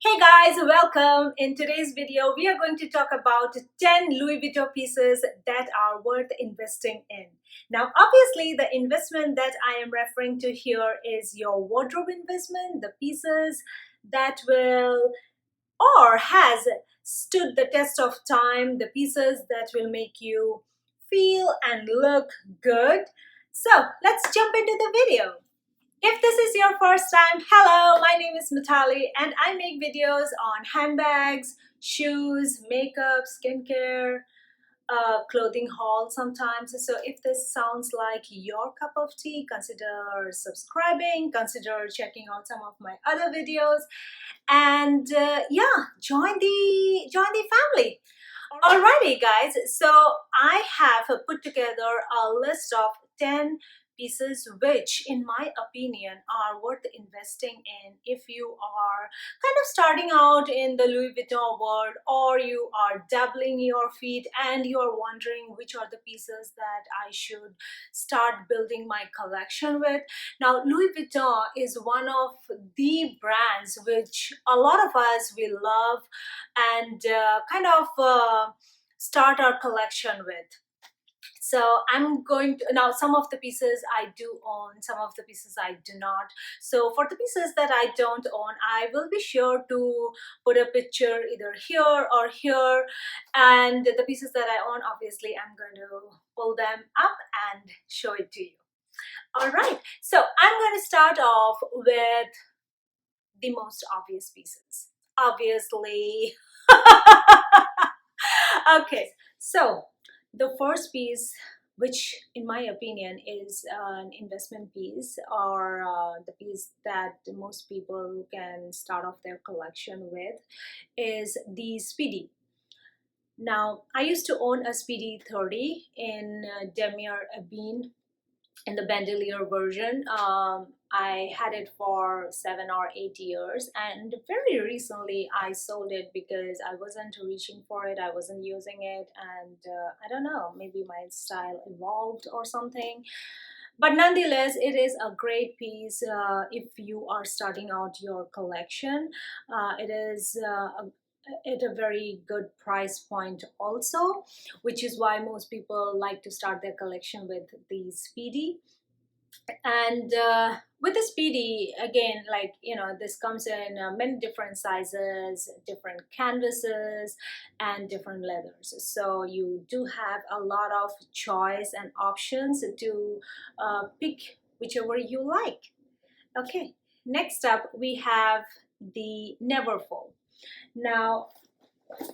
Hey guys, welcome. In today's video, we are going to talk about 10 Louis Vuitton pieces that are worth investing in. Now, obviously, the investment that I am referring to here is your wardrobe investment, the pieces that will or has stood the test of time, the pieces that will make you feel and look good. So, let's jump into the video. If this is your first time, hello, my name is Mitali and I make videos on handbags, shoes, makeup, skincare, clothing haul sometimes. So if this sounds like your cup of tea, consider subscribing, consider checking out some of my other videos, and yeah, join the family. Alrighty guys, so I have put together a list of 10 pieces which in my opinion are worth investing in if you are kind of starting out in the Louis Vuitton world, or you are dabbling your feet and you are wondering which are the pieces that I should start building my collection with. Now, Louis Vuitton is one of the brands which a lot of us we love and start our collection with. So I'm going to now, some of the pieces I do own, some of the pieces I do not. So for the pieces that I don't own, I will be sure to put a picture either here or here, and the pieces that I own, obviously I'm going to pull them up and show it to you. All right, so I'm going to start off with the most obvious pieces, obviously. Okay, so the first piece, which in my opinion is an investment piece, or the piece that most people can start off their collection with, is the Speedy. Now, I used to own a Speedy 30 in Demier Ebene in the bandolier version. I had it for 7 or 8 years, and very recently I sold it because I wasn't reaching for it, I wasn't using it, and I don't know, maybe my style evolved or something. But nonetheless, it is a great piece if you are starting out your collection. It is at a very good price point also, which is why most people like to start their collection with the Speedy. And with the Speedy, again, like, you know, this comes in many different sizes, different canvases, and different leathers, so you do have a lot of choice and options to pick whichever you like. Okay, next up we have the Neverfull. Now,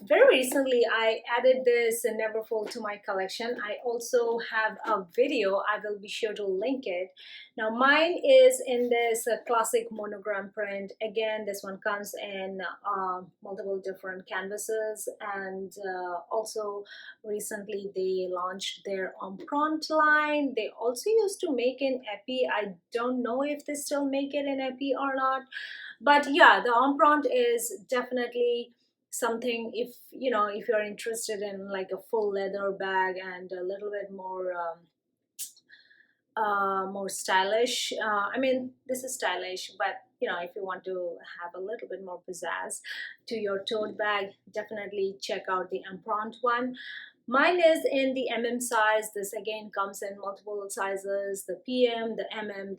very recently I added this Neverfull to my collection. I also have a video, I will be sure to link it. Now mine is in this classic monogram print. Again, this one comes in multiple different canvases, and also recently they launched their Empreinte line. They also used to make in epi. I don't know if they still make it in epi or not, but yeah, the Empreinte is definitely something, if you know, if you're interested in like a full leather bag and a little bit more stylish. I mean, this is stylish, but you know, if you want to have a little bit more pizzazz to your tote bag, definitely check out the Empreinte one. Mine is in the size. This again comes in multiple sizes, the PM, the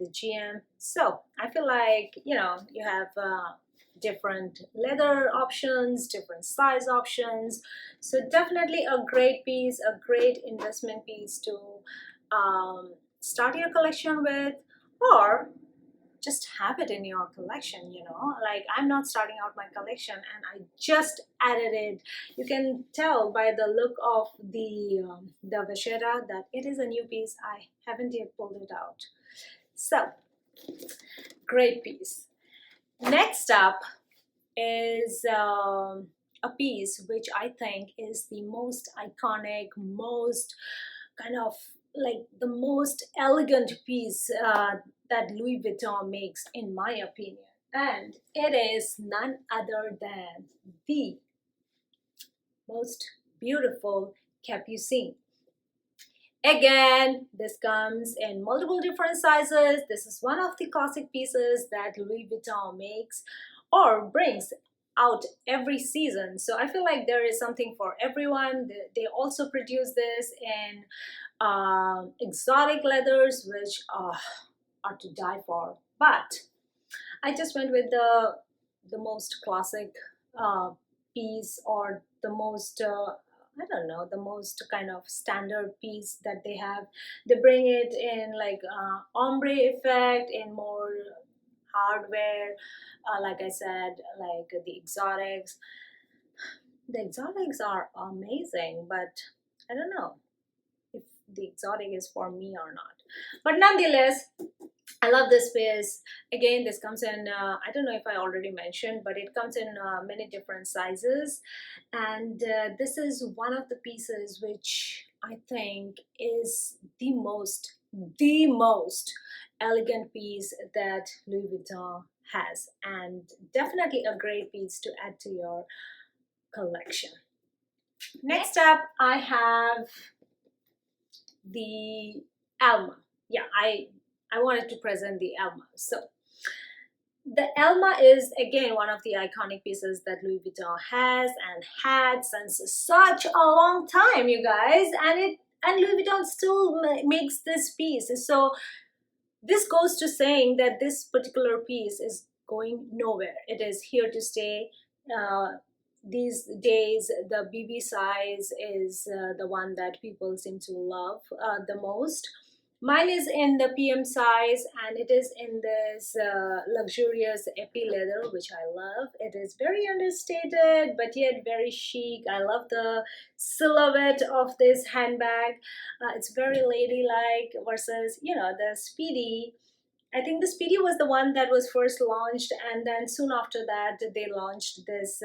the GM. So I feel like, you know, you have different leather options, different size options. So definitely a great piece, a great investment piece to start your collection with, or just have it in your collection. You know, like, I'm not starting out my collection and I just added it. You can tell by the look of the vachetta that it is a new piece. I haven't yet pulled it out. So great piece. Next up is a piece which I think is the most iconic, most kind of like the most elegant piece that Louis Vuitton makes, in my opinion. And it is none other than the most beautiful Capucine. Again, this comes in multiple different sizes. This is one of the classic pieces that Louis Vuitton makes or brings out every season. So I feel like there is something for everyone. They also produce this in exotic leathers, which are to die for. But I just went with the most classic piece, or the most I don't know, the most kind of standard piece that they have. They bring it in like ombre effect, in more hardware. Like I said, like the exotics. The exotics are amazing, but I don't know if the exotic is for me or not. But nonetheless, I love this piece. Again, this comes in, I don't know if I already mentioned, but it comes in many different sizes. And this is one of the pieces which I think is the most elegant piece that Louis Vuitton has. And definitely a great piece to add to your collection. Next up, I have the Alma. Yeah, I wanted to present the Alma. So the Alma is again one of the iconic pieces that Louis Vuitton has and had since such a long time, you guys. And Louis Vuitton still makes this piece. So this goes to saying that this particular piece is going nowhere. It is here to stay. These days, the BB size is the one that people seem to love the most. Mine is in the PM size, and it is in this luxurious epi leather, which I love. It is very understated, but yet very chic. I love the silhouette of this handbag. It's very ladylike versus, the Speedy. I think the Speedy was the one that was first launched, and then soon after that, they launched this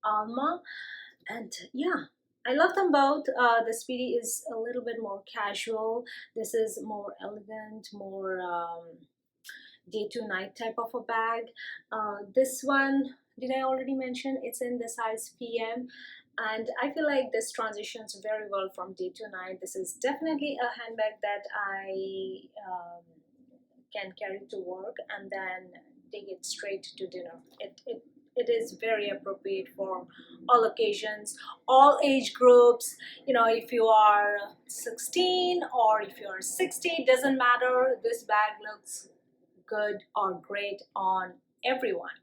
Alma, and yeah, I love them both. The Speedy is a little bit more casual. This is more elegant, more day to night type of a bag. This one, did I already mention? It's in the size PM, and I feel like this transitions very well from day to night. This is definitely a handbag that I can carry to work and then take it straight to dinner. It is very appropriate for all occasions, all age groups. If you are 16 or if you're 60, it doesn't matter. This bag looks good or great on everyone.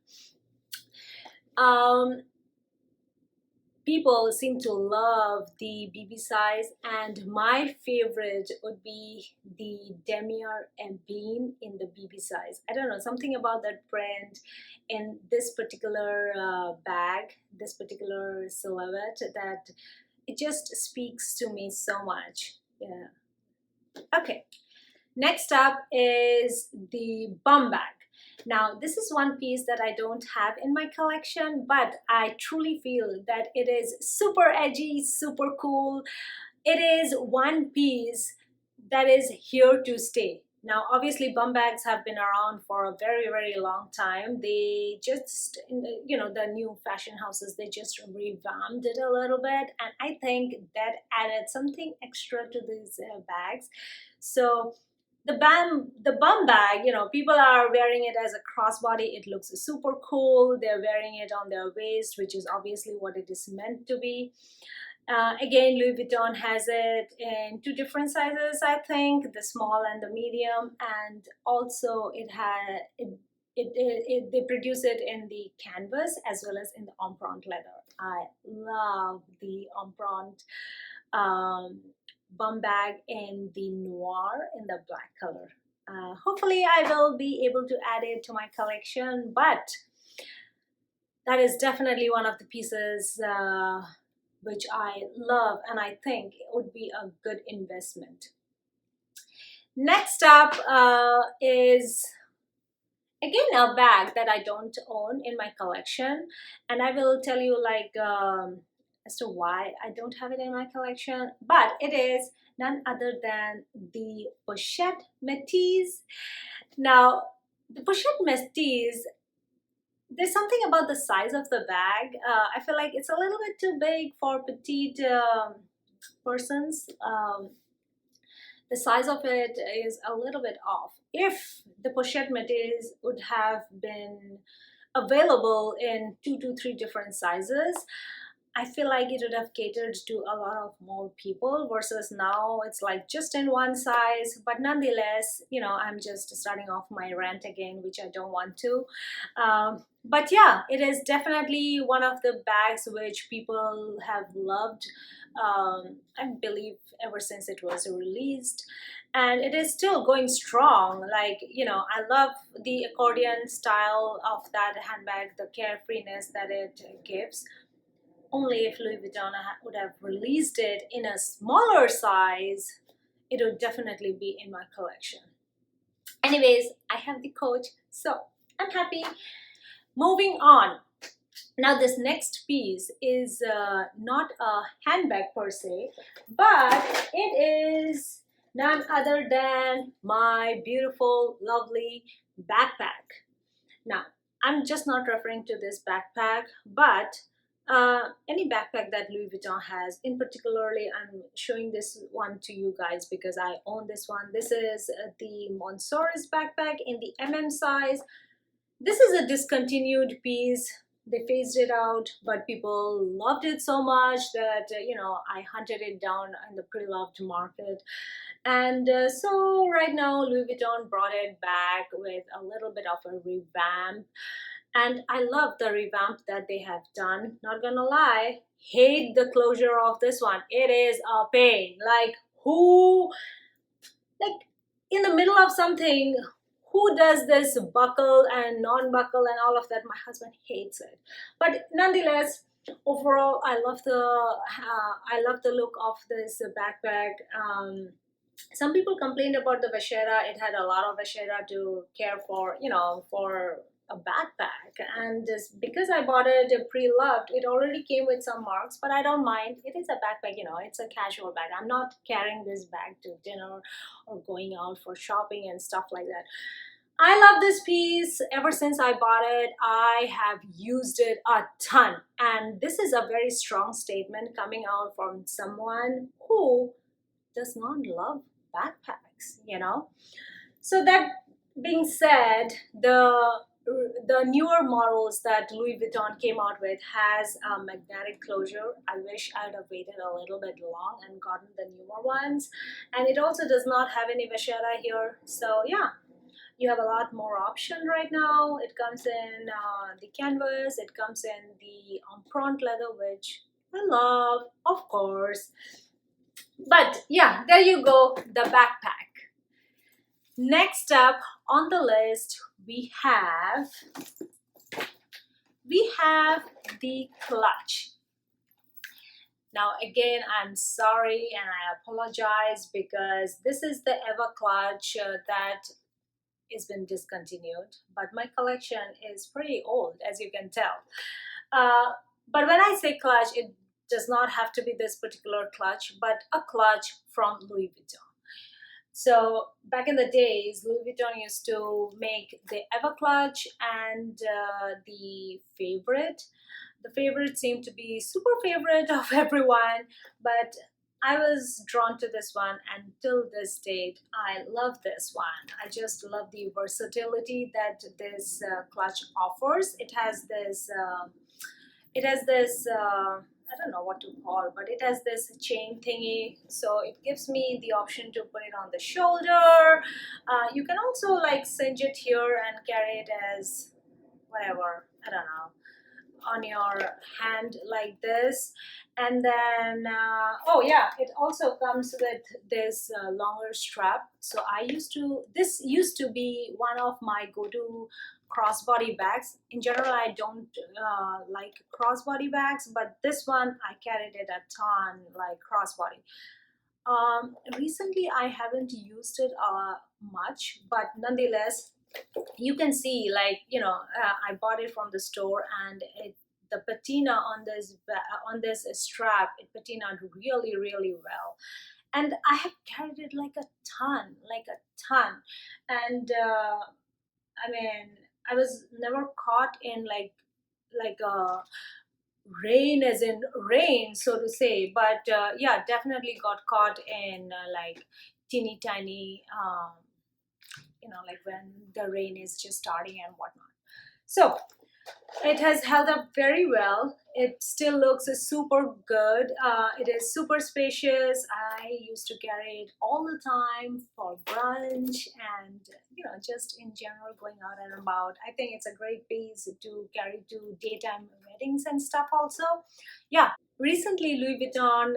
People seem to love the BB size, and my favorite would be the Demier Embeen in the BB size. I don't know, something about that print in this particular bag, this particular silhouette, that it just speaks to me so much. Yeah. Okay. Next up is the bum bag. Now, this is one piece that I don't have in my collection, but I truly feel that it is super edgy, super cool. It is one piece that is here to stay. Now, obviously, bum bags have been around for a very, very long time. They just, the new fashion houses, they just revamped it a little bit. And I think that added something extra to these bags. So the bum bag, people are wearing it as a crossbody. It looks super cool. They're wearing it on their waist, which is obviously what it is meant to be. Again, Louis Vuitton has it in two different sizes, I think, the small and the medium, and also they produce it in the canvas as well as in the empreinte leather. I love the empreinte bum bag in the noir, in the black color. Hopefully I will be able to add it to my collection, but that is definitely one of the pieces which I love, and I think it would be a good investment. Next up is again a bag that I don't own in my collection, and I will tell you as to why I don't have it in my collection, but it is none other than the Pochette Métis. Now, the Pochette Métis, there's something about the size of the bag. I feel like it's a little bit too big for petite persons. The size of it is a little bit off. If the pochette materials would have been available in 2 to 3 different sizes, I feel like it would have catered to a lot of more people versus now it's like just in one size. But nonetheless, I'm just starting off my rant again, which I don't want to. But yeah, it is definitely one of the bags which people have loved, I believe, ever since it was released. And it is still going strong. Like, I love the accordion style of that handbag, the carefreeness that it gives. Only if Louis Vuitton would have released it in a smaller size, it would definitely be in my collection. Anyways, I have the coach, so I'm happy. Moving on. Now this next piece is not a handbag per se, but it is none other than my beautiful, lovely backpack. Now, I'm just not referring to this backpack, but any backpack that Louis Vuitton has. In particularly, I'm showing this one to you guys because I own this one. This is the Monsoris backpack in the size. This is a discontinued piece. They phased it out, but people loved it so much that I hunted it down in the pre-loved market. And so right now Louis Vuitton brought it back with a little bit of a revamp, and I love the revamp that they have done. Not gonna lie, hate the closure of this one. It is a pain. Like, who, like, in the middle of something, who does this buckle and non-buckle and all of that? My husband hates it, but nonetheless, overall, I love the look of this backpack. Some people complained about the vachera. It had a lot of vachera to care for, for a backpack. And just because I bought it pre-loved, it already came with some marks, but I don't mind. It is a backpack, it's a casual bag. I'm not carrying this bag to dinner or going out for shopping and stuff like that. I love this piece. Ever since I bought it, I have used it a ton. And this is a very strong statement coming out from someone who does not love backpacks. So that being said, the newer models that Louis Vuitton came out with has a magnetic closure. I wish I'd have waited a little bit long and gotten the newer ones. And it also does not have any vachera here. So yeah, you have a lot more option right now. It comes in the canvas. It comes in the empreinte leather, which I love, of course. But yeah, there you go, the backpack. Next up on the list, we have the clutch. Now again, I'm sorry and I apologize because this is the Eva clutch that has been discontinued, but my collection is pretty old, as you can tell. But when I say clutch, it does not have to be this particular clutch, but a clutch from Louis Vuitton. So back in the days, Louis Vuitton used to make the Eva clutch and the favorite. The favorite seemed to be super favorite of everyone, but I was drawn to this one, and till this date, I love this one. I just love the versatility that this clutch offers. It has this I don't know what to call, but it has this chain thingy, so it gives me the option to put it on the shoulder. You can also like cinch it here and carry it as whatever, I don't know, on your hand like this. And then oh yeah, it also comes with this longer strap. So this used to be one of my go-to crossbody bags. In general, I don't like crossbody bags, but this one I carried it a ton, like crossbody. Recently I haven't used it much, but nonetheless, you can see, like, I bought it from the store, and the patina on this strap, it patinaed really, really well, and I have carried it like a ton. And I mean, I was never caught in like a rain, as in rain, so to say, but yeah, definitely got caught in like teeny tiny, like when the rain is just starting and whatnot. So it has held up very well. It still looks super good. It is super spacious. I used to carry it all the time for brunch and just in general going out and about. I think it's a great piece to carry to daytime weddings and stuff also. Yeah, recently Louis Vuitton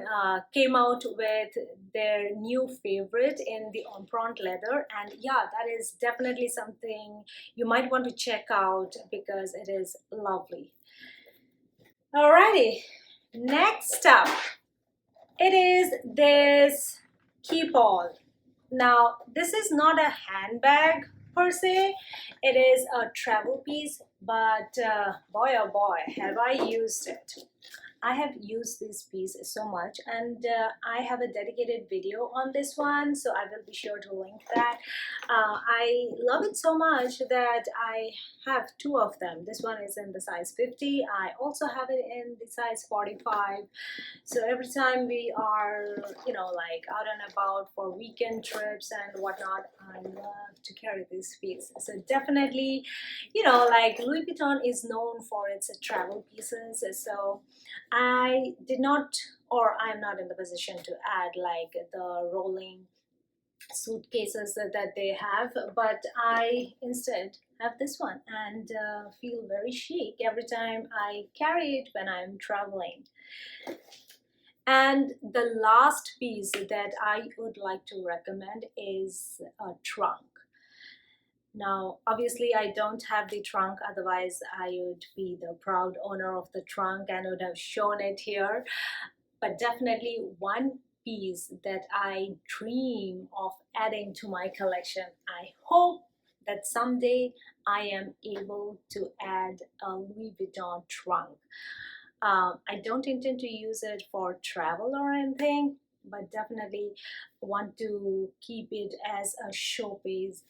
came out with their new favorite in the empreinte leather, and yeah, that is definitely something you might want to check out because it is lovely. Alrighty, next up, it is this keepall. Now, this is not a handbag per se, it is a travel piece, but boy oh boy, have I used it. I have used this piece so much, and I have a dedicated video on this one, so I will be sure to link that. I love it so much that I have two of them. This one is in the size 50. I also have it in the size 45. So every time we are, like out and about for weekend trips and whatnot, I love to carry this piece. So definitely, like Louis Vuitton is known for its travel pieces. So I did not, or I'm not in the position to add like the rolling suitcases that they have, but I instead have this one and feel very chic every time I carry it when I'm traveling. And the last piece that I would like to recommend is a trunk. Now, obviously, I don't have the trunk, otherwise, I would be the proud owner of the trunk and would have shown it here. But definitely, one piece that I dream of adding to my collection. I hope that someday I am able to add a Louis Vuitton trunk. I don't intend to use it for travel or anything, but definitely want to keep it as a showpiece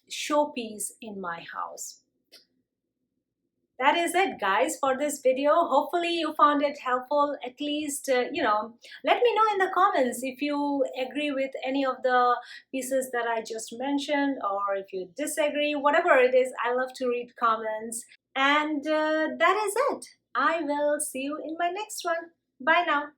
in my house. That is it, guys, for this video. Hopefully you found it helpful. At least let me know in the comments if you agree with any of the pieces that I just mentioned, or if you disagree. Whatever it is, I love to read comments. And that is it. I will see you in my next one. Bye now.